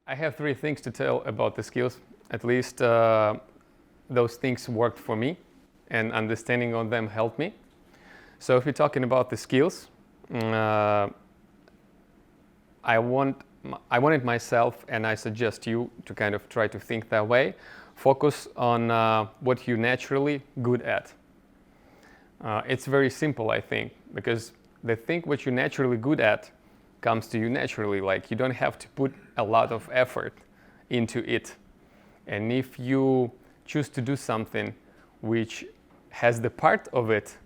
I have three things to tell about the skills. At least those things worked for me, and understanding of them helped me. So if we're talking about the skills, I wanted myself, and I suggest you to kind of try to think that way. Focus on what you're naturally good at. It's very simple, I think, because the thing what you're naturally good at comes to you naturally. Like, you don't have to put a lot of effort into it. And if you choose to do something which has the part of it,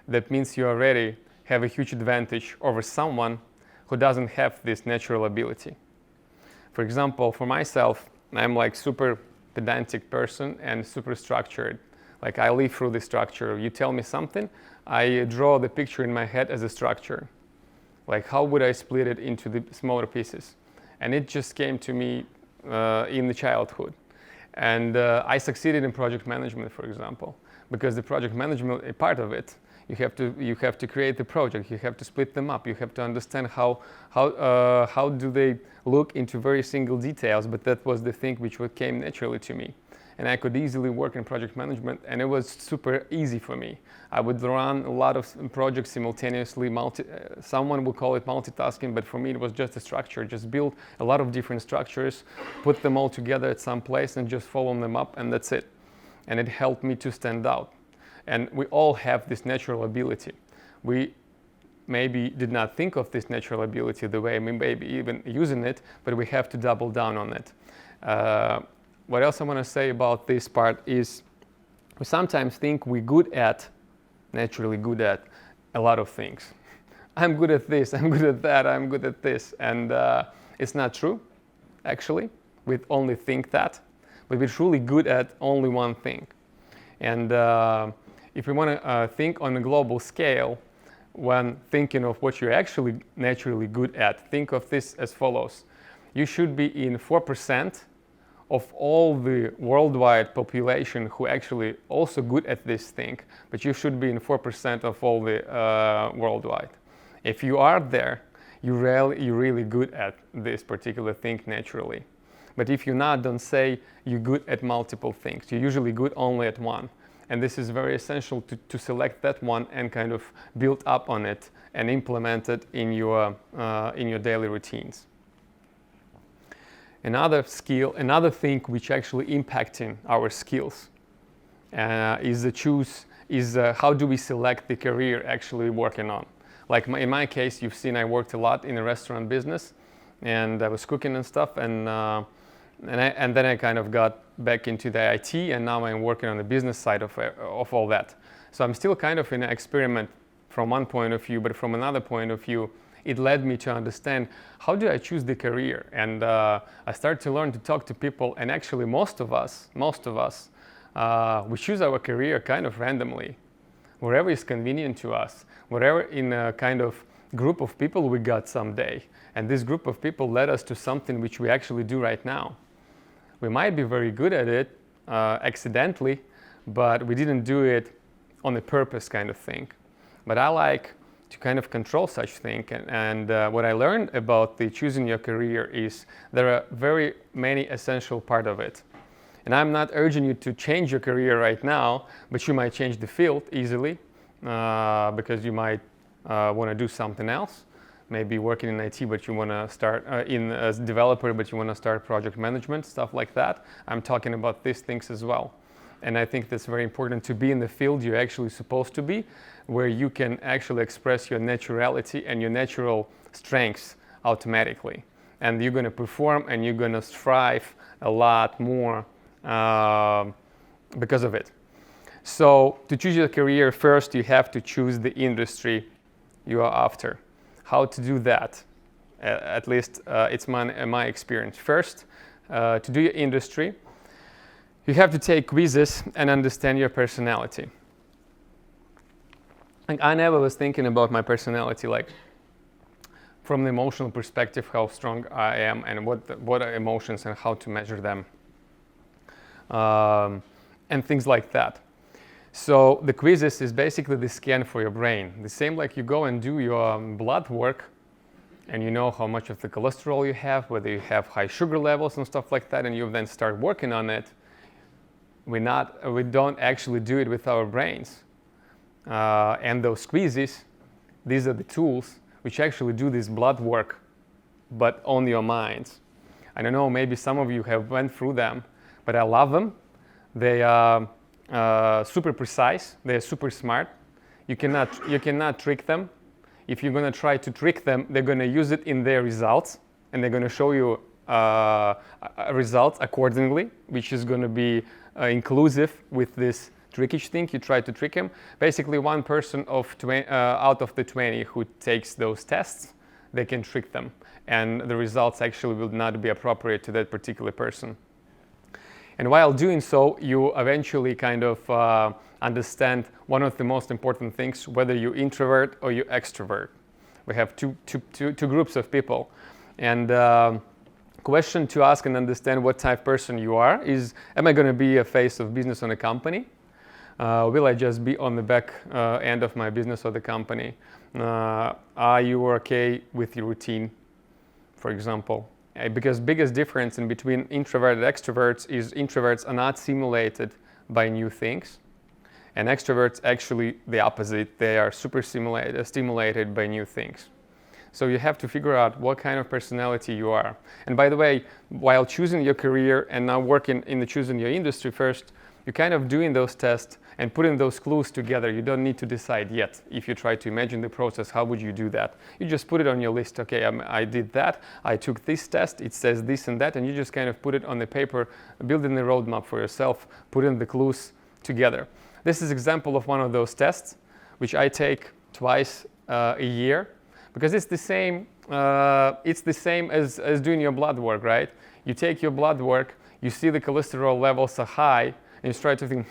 that means you already have a huge advantage over someone who doesn't have this natural ability. For example, for myself, I'm like super pedantic person and super structured. Like, I live through the structure. You tell me something, I draw the picture in my head as a structure. Like, how would I split it into the smaller pieces? And it just came to me in the childhood. And I succeeded in project management, for example, because the project management, a part of it, you have to create the project, you have to split them up, you have to understand how do they look into very single details, but that was the thing which came naturally to me. And I could easily work in project management, and it was super easy for me. I would run a lot of projects simultaneously. Someone would call it multitasking, but for me it was just a structure. Just build a lot of different structures, put them all together at some place, and just follow them up, and that's it. And it helped me to stand out. And we all have this natural ability. We maybe did not think of this natural ability the way we maybe even using it, but we have to double down on it. What else I want to say about this part is we sometimes think naturally good at a lot of things. I'm good at this, I'm good at that, I'm good at this. And it's not true, actually. We only think that, but we're truly good at only one thing. And if we want to think on a global scale, when thinking of what you're actually naturally good at, think of this as follows. You should be in 4% of all the worldwide population who actually also good at this thing, but you should be in 4% of all the worldwide. If you are there, you're really good at this particular thing naturally. But if you're not, don't say you're good at multiple things. You're usually good only at one. And this is very essential to select that one and kind of build up on it and implement it in your daily routines. Another thing which actually impacting our skills is how do we select the career actually working on. Like in my case, you've seen I worked a lot in the restaurant business, and I was cooking and stuff, and then I kind of got back into the IT, and now I'm working on the business side of all that. So I'm still kind of in an experiment from one point of view, but from another point of view, it led me to understand how do I choose the career. And I started to learn to talk to people, and actually most of us, we choose our career kind of randomly, wherever is convenient to us, wherever in a kind of group of people we got someday. And this group of people led us to something which we actually do right now. We might be very good at it accidentally, but we didn't do it on a purpose kind of thing. But I like to kind of control such thing, and what I learned about the choosing your career is there are very many essential part of it. And I'm not urging you to change your career right now, but you might change the field easily because you might want to do something else. Maybe working in IT, but you want to start as a developer, but you want to start project management, stuff like that. I'm talking about these things as well. And I think that's very important to be in the field you're actually supposed to be, where you can actually express your naturality and your natural strengths automatically. And you're going to perform and you're going to strive a lot more because of it. So to choose your career, first you have to choose the industry you are after. How to do that? At least it's my experience. First, to do your industry, you have to take quizzes and understand your personality. Like, I never was thinking about my personality like from the emotional perspective, how strong I am and what are emotions and how to measure them and things like that. So the quizzes is basically the scan for your brain. The same like you go and do your blood work and you know how much of the cholesterol you have, whether you have high sugar levels and stuff like that, and you then start working on it, we don't actually do it with our brains. And those quizzes, these are the tools which actually do this blood work, but on your minds. I don't know, maybe some of you have went through them, but I love them. They are super precise. They're super smart. You cannot trick them. If you're going to try to trick them, they're going to use it in their results, and they're going to show you results accordingly, which is going to be inclusive with this trickish thing. You try to trick them. Basically, one person out of the 20 who takes those tests, they can trick them, and the results actually will not be appropriate to that particular person. And while doing so, you eventually kind of understand one of the most important things, whether you introvert or you extrovert. We have two groups of people. And question to ask and understand what type of person you are is, am I going to be a face of business on a company? Will I just be on the back end of my business or the company? Are you okay with your routine, for example? Because biggest difference in between introverted and extroverts is introverts are not stimulated by new things, and extroverts actually the opposite. They are super stimulated by new things. So you have to figure out what kind of personality you are. And by the way, while choosing your career and now working in choosing your industry first, you're kind of doing those tests and putting those clues together. You don't need to decide yet. If you try to imagine the process, how would you do that? You just put it on your list. Okay, I did that. I took this test. It says this and that. And you just kind of put it on the paper, building the roadmap for yourself, putting the clues together. This is an example of one of those tests, which I take twice a year, because it's the same as doing your blood work, right? You take your blood work, you see the cholesterol levels are high, and you try to think,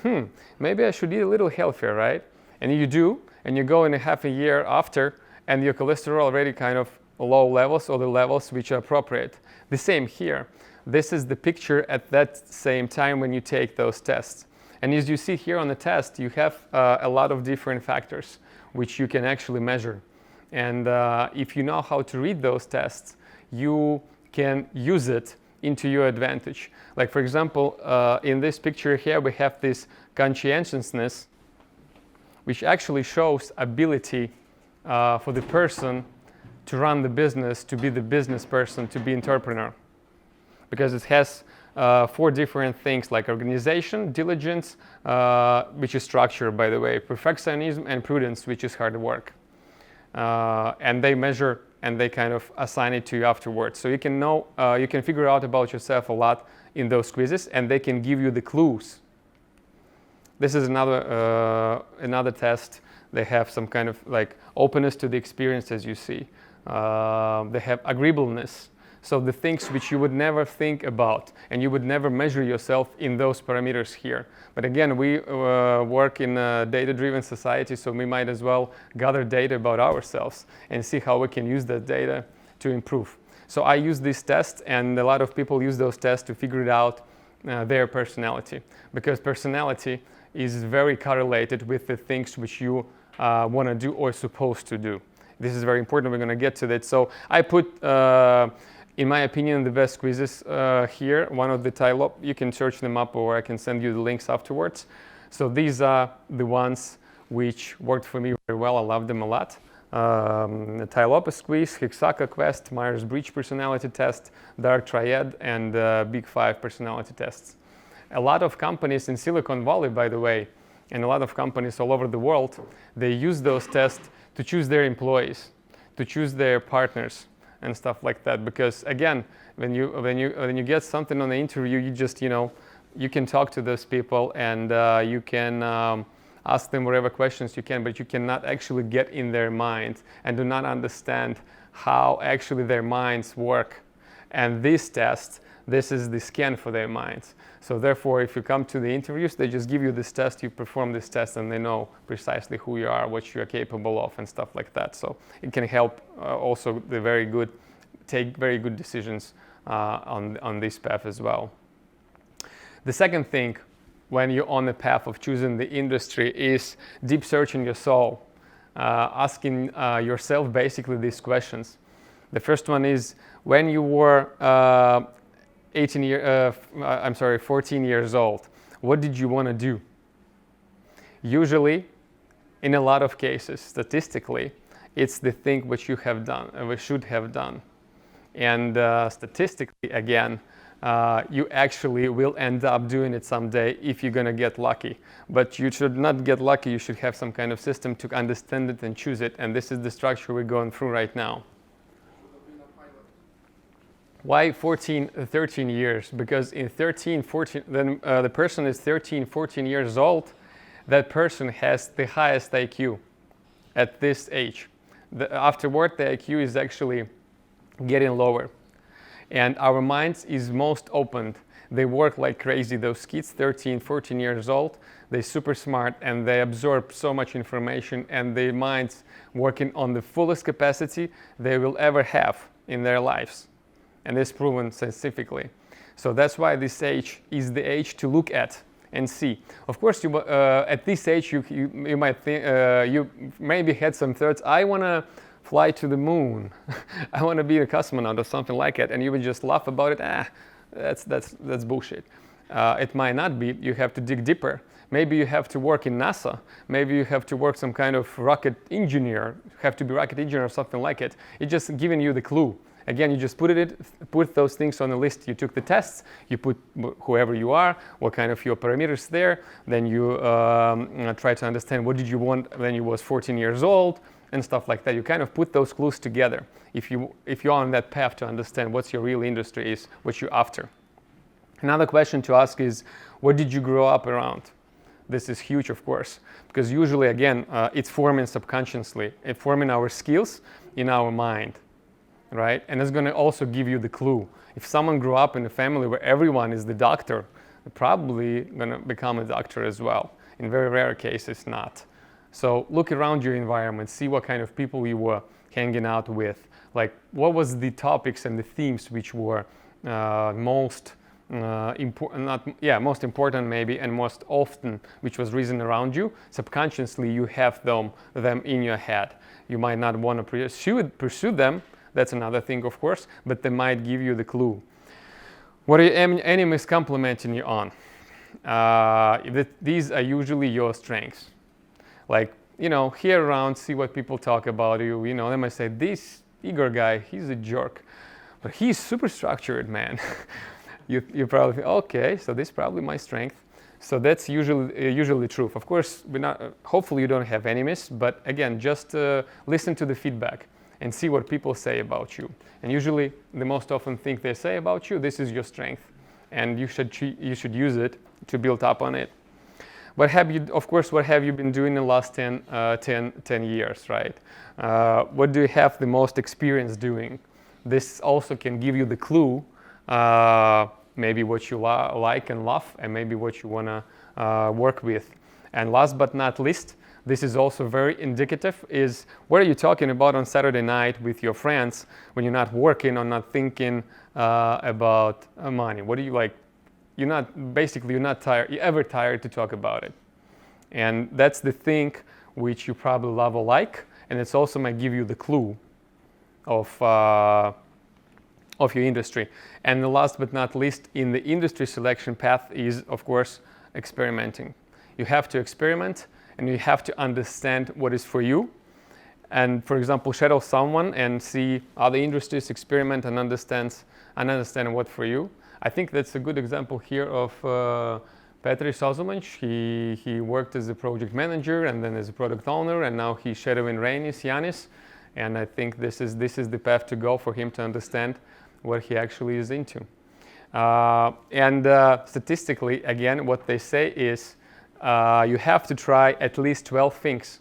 maybe I should eat a little healthier, right? And you do, and you go in a half a year after, and your cholesterol already kind of low levels, or the levels which are appropriate. The same here. This is the picture at that same time when you take those tests. And as you see here on the test, you have a lot of different factors which you can actually measure. And if you know how to read those tests, you can use it into your advantage. Like, for example, in this picture here, we have this conscientiousness, which actually shows ability for the person to run the business, to be the business person, to be entrepreneur. Because it has 4 different things like organization, diligence, which is structure, by the way, perfectionism, and prudence, which is hard work. And they measure and they kind of assign it to you afterwards. So you can figure out about yourself a lot in those quizzes, and they can give you the clues. This is another test. They have some kind of like openness to the experience, as you see. They have agreeableness. So the things which you would never think about, and you would never measure yourself in those parameters here. But again, we work in a data-driven society, so we might as well gather data about ourselves and see how we can use that data to improve. So I use this test, and a lot of people use those tests to figure it out their personality, because personality is very correlated with the things which you want to do or supposed to do. This is very important. We're going to get to that. So I put in my opinion, the best quizzes here. One of the Untitled, you can search them up, or I can send you the links afterwards. So these are the ones which worked for me very well. I love them a lot. The Untitled quiz, Hexaca Quest, Myers-Briggs personality test, Dark Triad, and Big 5 personality tests. A lot of companies in Silicon Valley, by the way, and a lot of companies all over the world, they use those tests to choose their employees, to choose their partners, and stuff like that. Because again, when you get something on the interview, you just you can talk to those people, and you can ask them whatever questions you can, but you cannot actually get in their minds and do not understand how actually their minds work. And this test, this is the scan for their minds. So therefore, if you come to the interviews, they just give you this test, you perform this test, and they know precisely who you are, what you are capable of, and stuff like that. So it can help also take very good decisions on this path as well. The second thing, when you're on the path of choosing the industry, is deep searching your soul, asking yourself basically these questions. The first one is when you were 14 years old, what did you want to do? Usually, in a lot of cases, statistically, it's the thing which you have done, or should have done. And statistically, again, you actually will end up doing it someday if you're going to get lucky. But you should not get lucky. You should have some kind of system to understand it and choose it. And this is the structure we're going through right now. Why 13 years? Because in 13, 14, then the person is 13, 14 years old. That person has the highest IQ at this age. Afterward, the IQ is actually getting lower. And our minds is most opened. They work like crazy. Those kids, 13, 14 years old, they're super smart and they absorb so much information, and their minds working on the fullest capacity they will ever have in their lives. And this is proven scientifically. So that's why this age is the age to look at and see. Of course, at this age, you might think, you maybe had some thoughts, I want to fly to the moon. I want to be a cosmonaut or something like that. And you would just laugh about it. That's bullshit. It might not be. You have to dig deeper. Maybe you have to work in NASA. Maybe you have to work some kind of rocket engineer. Have to be rocket engineer or something like it. It's just giving you the clue. Again, you just put those things on the list. You took the tests, you put whoever you are, what kind of your parameters there. Then you try to understand what did you want when you was 14 years old and stuff like that. You kind of put those clues together if you're on that path to understand what's your real industry is, what you're after. Another question to ask is, what did you grow up around? This is huge, of course, because usually, again, it's forming subconsciously. It's forming our skills in our mind. Right? And it's going to also give you the clue. If someone grew up in a family where everyone is the doctor, they're probably going to become a doctor as well. In very rare cases, not. So look around your environment, see what kind of people you were hanging out with. Like, what was the topics and the themes which were most important maybe, and most often, which was reason around you. Subconsciously, you have them in your head. You might not want to pursue them. That's another thing, of course, but they might give you the clue. What are your enemies complimenting you on? These are usually your strengths. Like, hear around, see what people talk about you. They might say, this Igor guy, he's a jerk, but he's super structured, man. you probably think, okay, so this is probably my strength. So that's usually true. Of course, hopefully you don't have enemies, but again, just listen to the feedback and see what people say about you. And usually, the most often thing they say about you, this is your strength, and you should use it to build up on it. What have you been doing in the last 10 years, right? What do you have the most experience doing? This also can give you the clue, maybe what you like and love, and maybe what you want to work with. And last but not least, this is also very indicative, is what are you talking about on Saturday night with your friends when you're not working or not thinking about money? What do you like? You're not tired. You're ever tired to talk about it. And that's the thing which you probably love or like, and it's also might give you the clue of your industry. And the last but not least in the industry selection path is, of course, experimenting. You have to experiment, and you have to understand what is for you. And for example, shadow someone and see other industries, experiment and understand what for you. I think that's a good example here of Petri Sozumanch. He worked as a project manager and then as a product owner, and now he's shadowing Yanis. And I think this is the path to go for him to understand what he actually is into. Statistically, again, what they say is you have to try at least 12 things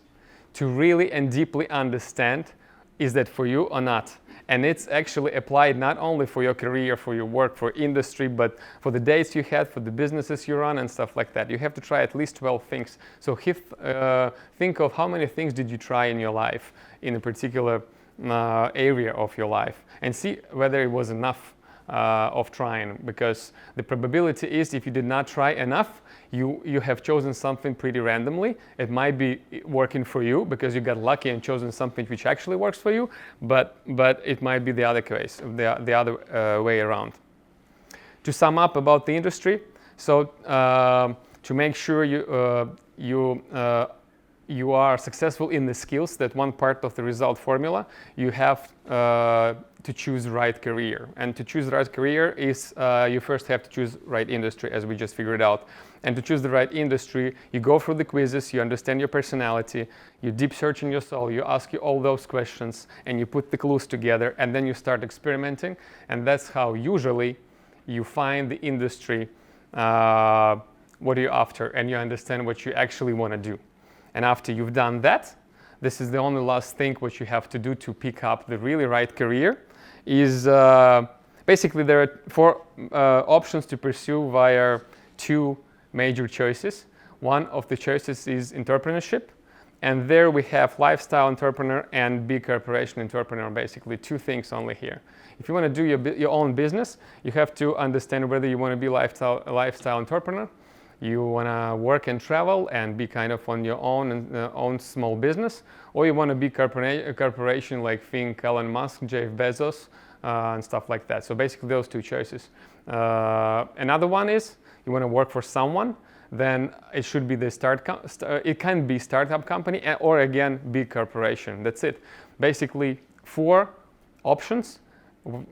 to really and deeply understand, is that for you or not? And it's actually applied not only for your career, for your work, for industry, but for the dates you had, for the businesses you run and stuff like that. You have to try at least 12 things. So think of how many things did you try in your life in a particular area of your life, and see whether it was enough of trying, because the probability is if you did not try enough, you have chosen something pretty randomly. It might be working for you because you got lucky and chosen something which actually works for you, but it might be the other case, the other way around. To sum up about the industry, so to make sure you are successful in the skills, that one part of the result formula, you have to choose the right career. And to choose the right career is you first have to choose right industry, as we just figured out. And to choose the right industry, you go through the quizzes, you understand your personality, you deep search in your soul, you ask you all those questions, and you put the clues together, and then you start experimenting. And that's how usually you find the industry, what you're after, and you understand what you actually want to do. And after you've done that, this is the only last thing what you have to do to pick up the really right career, is basically there are 4 options to pursue via 2 major choices. One of the choices is entrepreneurship, and there we have lifestyle entrepreneur and big corporation entrepreneur, basically 2 things only here. If you want to do your own business, you have to understand whether you want to be a lifestyle entrepreneur, you want to work and travel and be kind of on your own small business, or you want to be a corporation like think Elon Musk, Jeff Bezos, and stuff like that. So basically those 2 choices. Another one is you want to work for someone, then it should be it can be startup company or again big corporation. That's it. Basically 4 options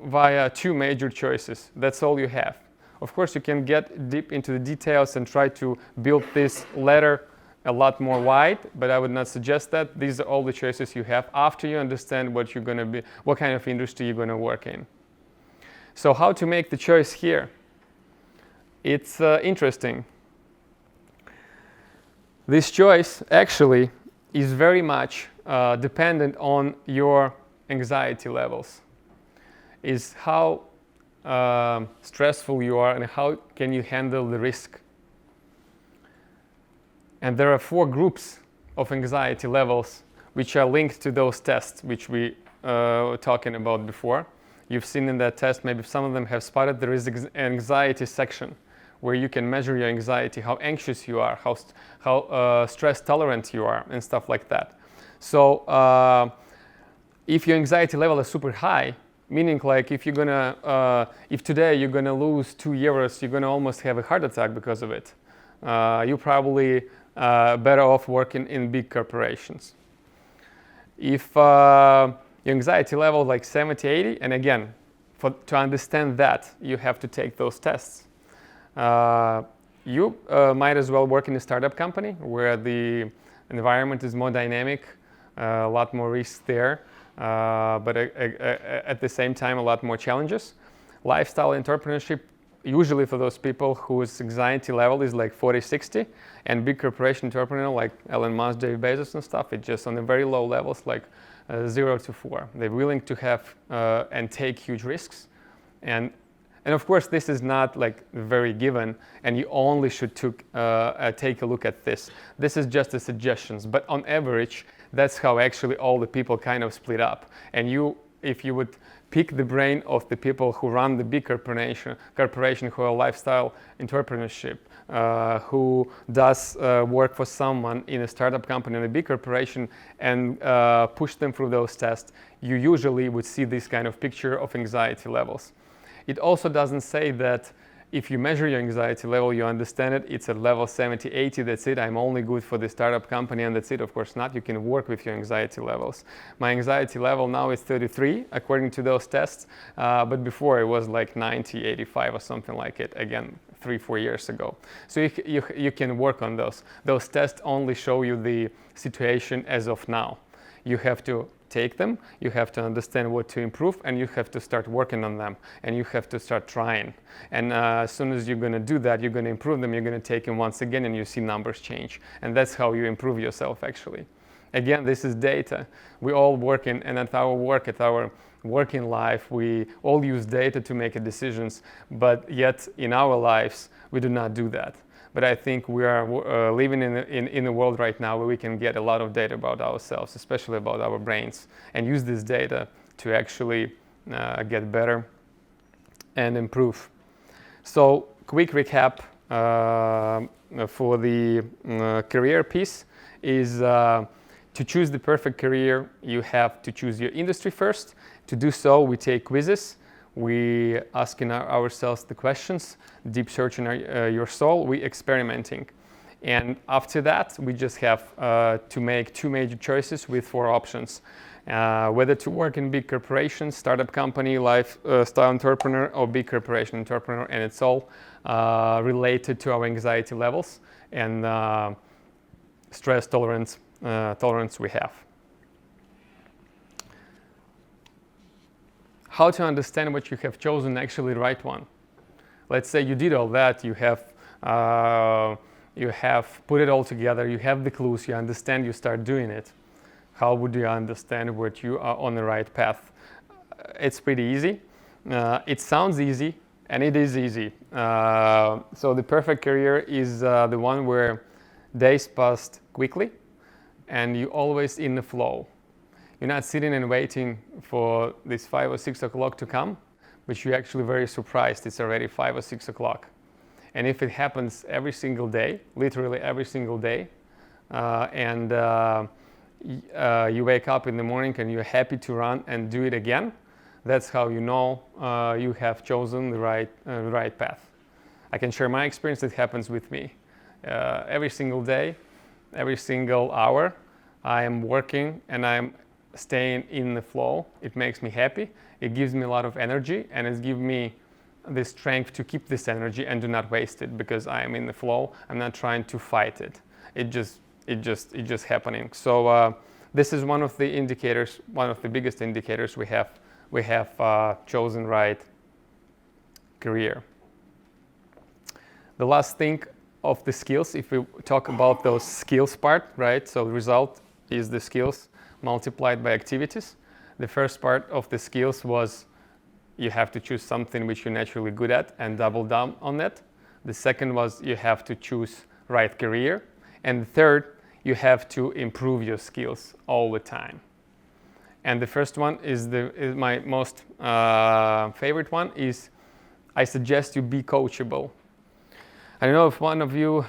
via 2 major choices. That's all you have. Of course, you can get deep into the details and try to build this ladder a lot more wide, but I would not suggest that. These are all the choices you have after you understand what you're going to be, what kind of industry you're going to work in. So how to make the choice here? It's interesting. This choice actually is very much dependent on your anxiety levels. Is how stressful you are and how can you handle the risk. And there are 4 groups of anxiety levels which are linked to those tests which we were talking about before. You've seen in that test, maybe some of them have spotted, there is an anxiety section where you can measure your anxiety, how anxious you are, how stress tolerant you are, and stuff like that. So if your anxiety level is super high, meaning like if today you're gonna lose 2 euros, you're gonna almost have a heart attack because of it. You're probably better off working in big corporations. If your anxiety level like 70, 80, and again, to understand that, you have to take those tests. You might as well work in a startup company where the environment is more dynamic, a lot more risks there, but at the same time, a lot more challenges. Lifestyle entrepreneurship, usually for those people whose anxiety level is like 40, 60, and big corporation entrepreneur like Elon Musk, Jeff Bezos and stuff, it's just on the very low levels, like 0 to 4. They're willing to have and take huge risks. And of course, this is not like very given, and you only should take a look at this. This is just a suggestions, but on average, that's how actually all the people kind of split up. And if you would pick the brain of the people who run the big corporation who are lifestyle entrepreneurship, who does work for someone in a startup company in a big corporation, and push them through those tests, you usually would see this kind of picture of anxiety levels. It also doesn't say that if you measure your anxiety level, you understand it, it's at level 70, 80, that's it, I'm only good for the startup company, and that's it. Of course not, you can work with your anxiety levels. My anxiety level now is 33, according to those tests, but before it was like 90, 85 or something like it, again, 3-4 years ago. So you can work on those. Those tests only show you the situation as of now. You have to take them, you have to understand what to improve, and you have to start working on them, and you have to start trying. And as soon as you're going to do that, you're going to improve them, you're going to take them once again, and you see numbers change. And that's how you improve yourself, actually. Again, this is data. We all work and at our working life, we all use data to make decisions, but yet in our lives, we do not do that. But I think we are living in a world right now where we can get a lot of data about ourselves, especially about our brains, and use this data to actually get better and improve. So quick recap for the career piece is to choose the perfect career, you have to choose your industry first. To do so, we take quizzes. We asking ourselves the questions, deep searching your soul, we experimenting. And after that, we just have to make 2 major choices with 4 options. Whether to work in big corporations, startup company, lifestyle entrepreneur, or big corporation entrepreneur, and it's all related to our anxiety levels and stress tolerance we have. How to understand what you have chosen actually the right one. Let's say you did all that, you have put it all together, you have the clues, you understand, you start doing it. How would you understand what you are on the right path? It's pretty easy. It sounds easy, and it is easy. So the perfect career is the one where days passed quickly, and you're always in the flow. You're not sitting and waiting for this 5 or 6 o'clock to come, but you're actually very surprised it's already 5 or 6 o'clock. And if it happens every single day, literally every single day, and you wake up in the morning and you're happy to run and do it again, that's how you know you have chosen the right path. I can share my experience. It happens with me. Every single day, every single hour, I am working and I'm staying in the flow. It makes me happy. It gives me a lot of energy, and it gives me the strength to keep this energy and do not waste it, because I am in the flow. I'm not trying to fight it. It's just happening. So this is one of the indicators, one of the biggest indicators we have chosen right career. The last thing of the skills, if we talk about those skills part, right? So the result is the skills multiplied by activities. The first part of the skills was you have to choose something which you're naturally good at and double down on that. The second was you have to choose right career. And the third, you have to improve your skills all the time. And the first one is my most favorite one is I suggest you be coachable. I don't know if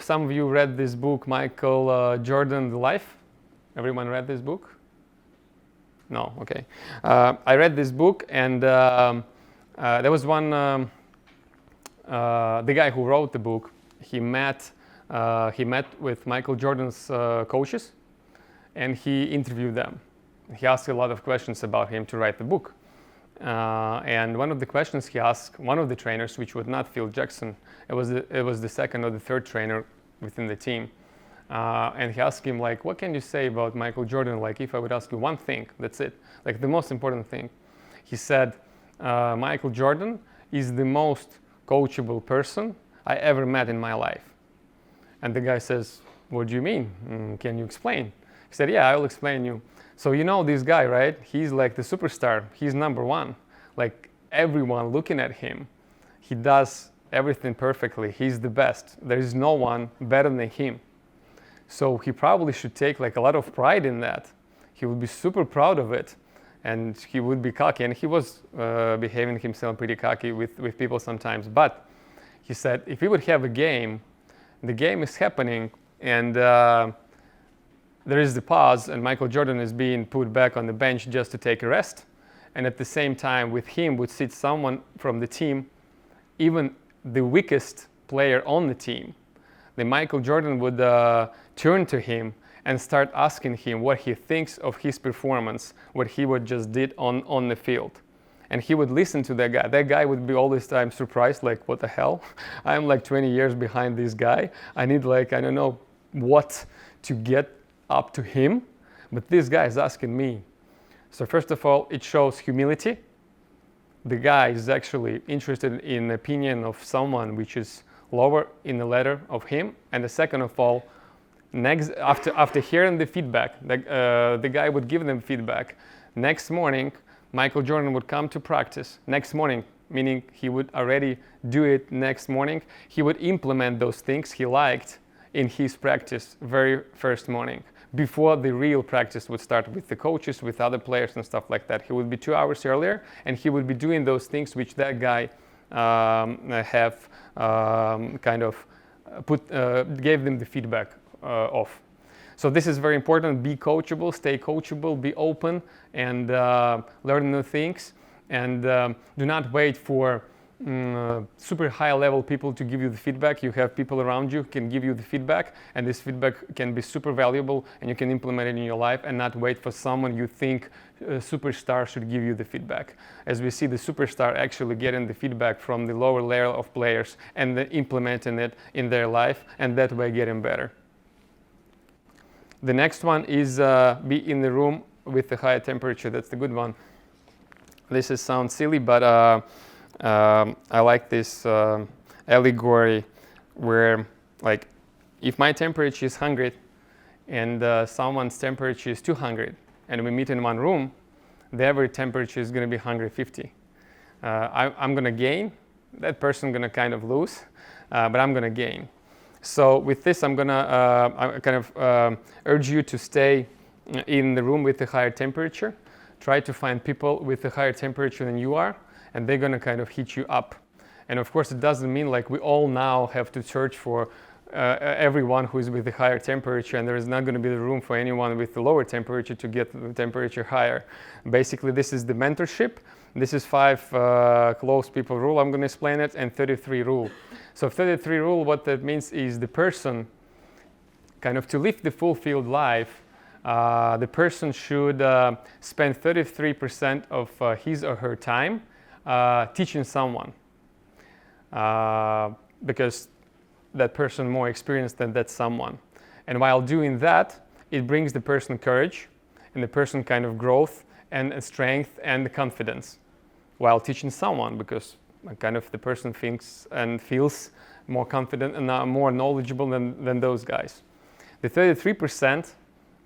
some of you read this book, Michael Jordan, The Life. Everyone read this book? No, okay. I read this book, and there was one, the guy who wrote the book, he met with Michael Jordan's coaches, and he interviewed them. He asked a lot of questions about him to write the book. And one of the questions he asked one of the trainers, which was not Phil Jackson, it was the second or the third trainer within the team. And he asked him, like, what can you say about Michael Jordan? Like, if I would ask you one thing, that's it. Like, the most important thing. He said, Michael Jordan is the most coachable person I ever met in my life. And the guy says, what do you mean? Can you explain? He said, yeah, I will explain you. So you know this guy, right? He's like the superstar. He's number one. Like, everyone looking at him, he does everything perfectly. He's the best. There is no one better than him. So he probably should take like a lot of pride in that. He would be super proud of it, and he would be cocky. And he was behaving himself pretty cocky with people sometimes. But he said, if we would have a game, the game is happening, and there is the pause, and Michael Jordan is being put back on the bench just to take a rest. And at the same time, with him would sit someone from the team, even the weakest player on the team. Then Michael Jordan would turn to him and start asking him what he thinks of his performance, what he would just did on the field. And he would listen to that guy. That guy would be all this time surprised, like, what the hell? I'm like 20 years behind this guy. I need like, I don't know what to get up to him, but this guy is asking me. So first of all, it shows humility. The guy is actually interested in the opinion of someone which is lower in the ladder of him. And the second of all, after hearing the feedback, the guy would give them feedback. Next morning, Michael Jordan would come to practice. Next morning, meaning he would already do it next morning. He would implement those things he liked in his practice very first morning, before the real practice would start with the coaches, with other players and stuff like that. He would be 2 hours earlier, and he would be doing those things which that guy have kind of gave them the feedback of. So this is very important. Be coachable, stay coachable, be open, and learn new things. And do not wait for super high level people to give you the feedback. You have people around you who can give you the feedback, and this feedback can be super valuable, and you can implement it in your life and not wait for someone you think a superstar should give you the feedback. As we see the superstar actually getting the feedback from the lower layer of players and then implementing it in their life, and that way getting better. The next one is be in the room with the higher temperature. That's the good one. This sounds silly, but I like this allegory where, like, if my temperature is 100 and someone's temperature is 200 and we meet in one room, the average temperature is going to be 150. I'm going to gain, that person going to kind of lose, but I'm going to gain. So with this, I'm going to urge you to stay in the room with the higher temperature. Try to find people with a higher temperature than you are, and they're going to kind of heat you up. And of course, it doesn't mean like we all now have to search for everyone who is with a higher temperature, and there is not going to be the room for anyone with the lower temperature to get the temperature higher. Basically, this is the mentorship. This is 5 close people rule. I'm going to explain it, and 33 rule. So 33 rule, what that means is the person, kind of to live the fulfilled life, the person should spend 33% of his or her time teaching someone, because that person more experienced than that someone. And while doing that, it brings the person courage and the person kind of growth and strength and confidence while teaching someone, because kind of the person thinks and feels more confident and more knowledgeable than those guys. The 33%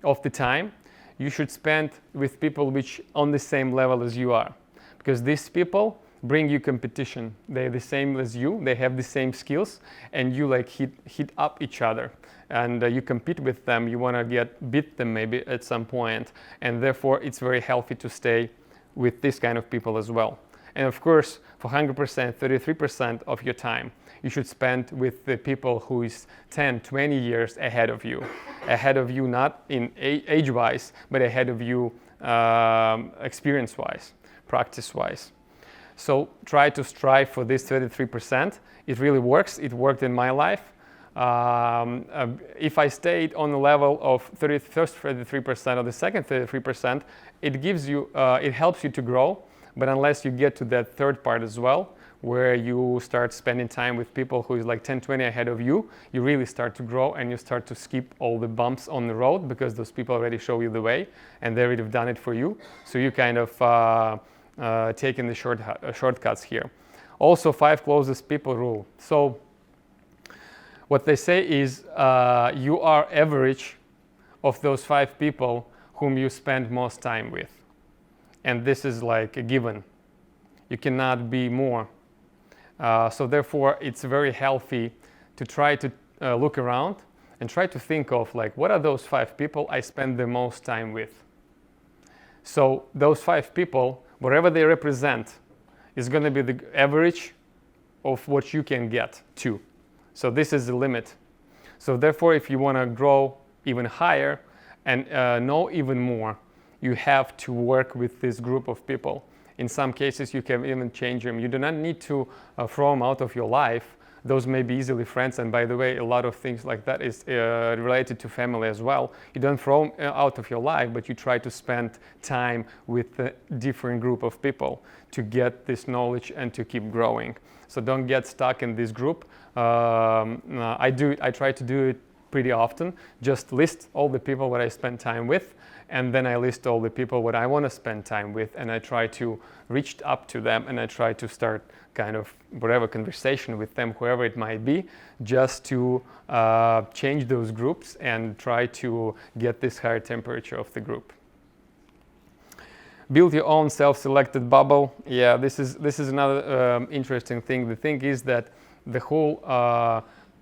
of the time you should spend with people which on the same level as you are, because these people bring you competition. They're the same as you, they have the same skills, and you like hit up each other, and you compete with them. You want to beat them maybe at some point, and therefore it's very healthy to stay with this kind of people as well. And of course, for 100%, 33% of your time you should spend with the people who is 10, 20 years ahead of you not in age-wise, but ahead of you experience-wise, practice-wise. So try to strive for this 33%. It really works. It worked in my life. If I stayed on the level of first 33% or the second 33%, it helps you to grow. But unless you get to that third part as well, where you start spending time with people who is like 10, 20 ahead of you, you really start to grow and you start to skip all the bumps on the road, because those people already show you the way and they already have done it for you. So you kind of taking the shortcuts here. Also, 5 closest people rule. So what they say is you are average of those 5 people whom you spend most time with. And this is like a given. You cannot be more. So therefore, it's very healthy to try to look around and try to think of like, what are those 5 people I spend the most time with? So those 5 people, whatever they represent, is going to be the average of what you can get to. So this is the limit. So therefore, if you want to grow even higher and know even more, you have to work with this group of people. In some cases, you can even change them. You do not need to throw them out of your life. Those may be easily friends. And by the way, a lot of things like that is related to family as well. You don't throw them out of your life, but you try to spend time with a different group of people to get this knowledge and to keep growing. So don't get stuck in this group. I try to do it pretty often. Just list all the people that I spend time with, and then I list all the people what I want to spend time with, and I try to reach up to them, and I try to start kind of whatever conversation with them, whoever it might be, just to change those groups and try to get this higher temperature of the group. Build your own self-selected bubble. Yeah, this is another interesting thing. The thing is that the whole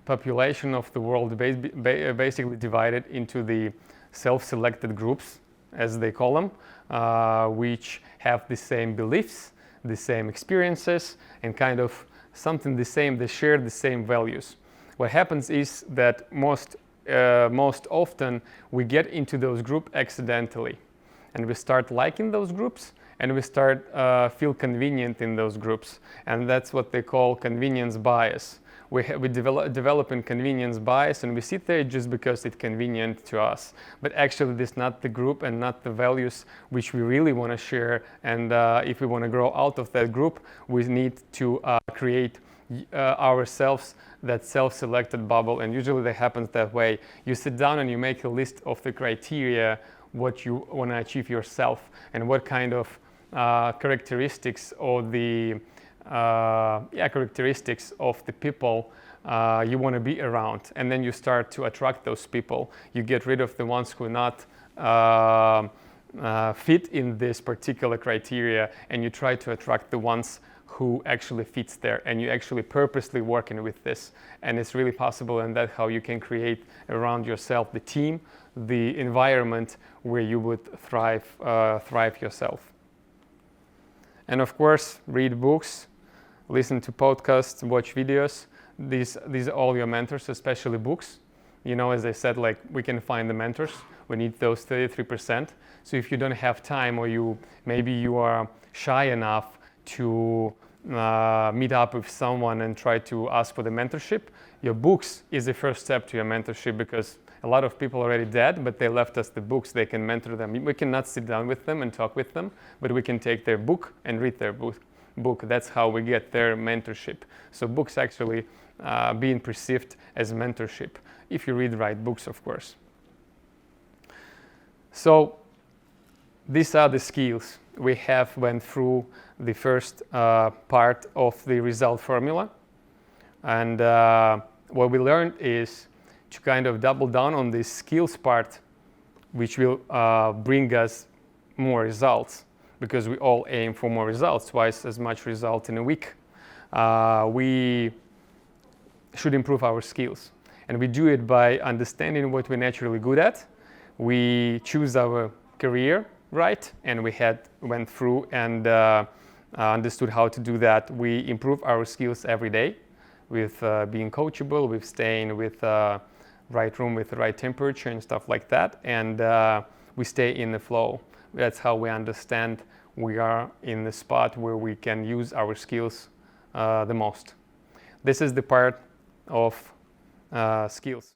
population of the world basically divided into the self-selected groups, as they call them, which have the same beliefs, the same experiences, and kind of something the same, they share the same values. What happens is that most often we get into those groups accidentally, and we start liking those groups, and we start feel convenient in those groups, and that's what they call convenience bias. We develop a convenience bias, and we sit there just because it's convenient to us. But actually, this is not the group and not the values which we really want to share. And if we want to grow out of that group, we need to create ourselves that self-selected bubble. And usually that happens that way. You sit down and you make a list of the criteria what you want to achieve yourself and what kind of characteristics or the characteristics of the people you want to be around, and then you start to attract those people. You get rid of the ones who not fit in this particular criteria, and you try to attract the ones who actually fits there, and you actually purposely working with this, and it's really possible, and that's how you can create around yourself the team, the environment where you would thrive yourself. And of course, read books, listen to podcasts, watch videos. These are all your mentors, especially books. You know, as I said, like we can find the mentors. We need those 33%. So if you don't have time, or maybe you are shy enough to meet up with someone and try to ask for the mentorship, your books is the first step to your mentorship, because a lot of people are already dead, but they left us the books. They can mentor them. We cannot sit down with them and talk with them, but we can take their book and read their book. That's how we get their mentorship. So books actually being perceived as mentorship, if you read the right books, of course. So these are the skills. We have went through the first part of the result formula, and what we learned is to kind of double down on this skills part, which will bring us more results, because we all aim for more results, twice as much result in a week. We should improve our skills, and we do it by understanding what we're naturally good at. We choose our career right, and we went through and understood how to do that. We improve our skills every day with being coachable, with staying with right room with the right temperature and stuff like that, and we stay in the flow. That's how we understand we are in the spot where we can use our skills the most. This is the part of skills.